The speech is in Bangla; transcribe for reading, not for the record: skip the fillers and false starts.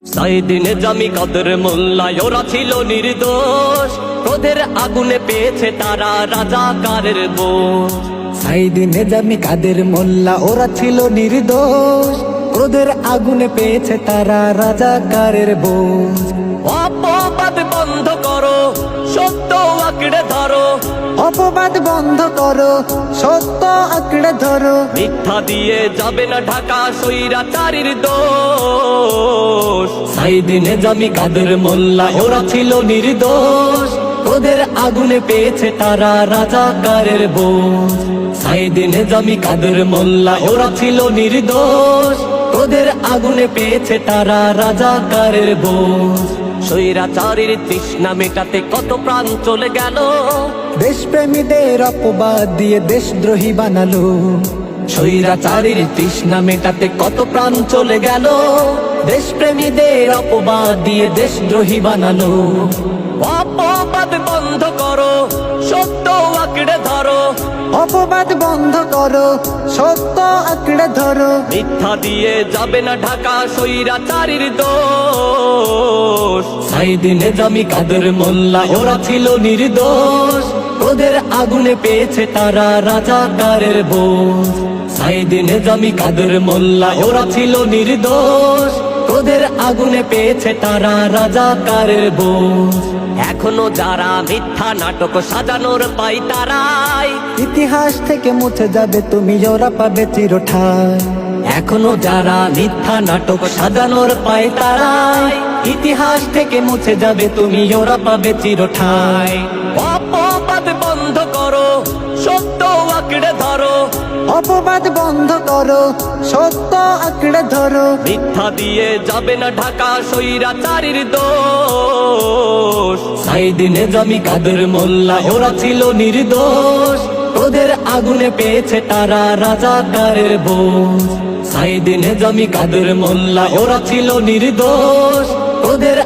সাইদিন জামি কাদের মোল্লা ওরা ছিল নির্দোষ, ক্রোধের আগুনে পেয়েছে তারা রাজাকারের বোঝ। সাইদিন জামি কাদের মোল্লা ওরা ছিল নির্দোষ, ক্রোধের আগুনে পেয়েছে তারা রাজাকারের বোঝ। অপবাদ বন্ধ করো, সত্য আঁকড়ে ধরো, অপবাদ বন্ধ করো, সত্য আঁকড়ে ধরো। মিথ্যা দিয়ে যাবে না ঢাকা স্বৈরাচারীর দোষ। সাইদিন জামি কাদের মোল্লা ওরা ছিল নির্দোষ, ক্রোধের আগুনে পেয়েছে তারা রাজাকারের বোঝ। সাইদিন জামি কাদের মোল্লা ওরা ছিল নির্দোষ, ক্রোধের আগুনে পেয়েছে তারা রাজাকারের বোঝ। স্বৈরাচারীর তৃষ্ণা মেটাতে কত প্রাণ চলে গেল, দেশপ্রেমীদের অপবাদ দিয়ে দেশদ্রোহী বানালো। স্বৈরাচারীর তৃষ্ণা মেটাতে কত প্রাণ চলে গেল, দেশপ্রেমীদের অপবাদ দিয়ে দেশদ্রোহী বানালো। অপবাদ বন্ধ করো, সত্য আঁকড়ে ধরো, অপবাদ বন্ধ করো, সত্য আঁকড়ে ধরো। মিথ্যা দিয়ে যাবে না ঢাকা স্বৈরাচারীর দোষ। সাইদিন জামি কাদের মোল্লা ওরা ছিল নির্দোষ, ক্রোধের আগুনে পেয়েছে তারা রাজাকারের বোঝ। সাইদিন জামি কাদের মোল্লা ওরা ছিল নির্দোষ, ক্রোধের আগুনে পেয়েছে তারা রাজাকারের বোঝ। এখনো যারা মিথ্যা নাটক সাজানোর পাই তারাই, ইতিহাস থেকে মুছে যাবে তুমি, ওরা পাবে চিরঠায়। এখনো যারা মিথ্যা নাটক সাজানোর পায় তারাই, ইতিহাস থেকে মুছে যাবে তুমি, ওরা পাবে চিরঠায়। অপবাদ বন্ধ করো, সত্য আঁকড়ে ধরো, অপবাদ বন্ধ করো, সত্য আঁকড়ে ধরো। মিথ্যা দিয়ে যাবে না ঢাকা স্বৈরাচারীর দোষ। সাইদিন জামি কাদের মোল্লা ওরা ছিল নির্দোষ, ক্রোধের আগুনে পেয়েছে তারা রাজাকারের বোঝ। সাইদিন জামি কাদের মোল্লা ওরা ছিল নির্দোষ, ক্রোধের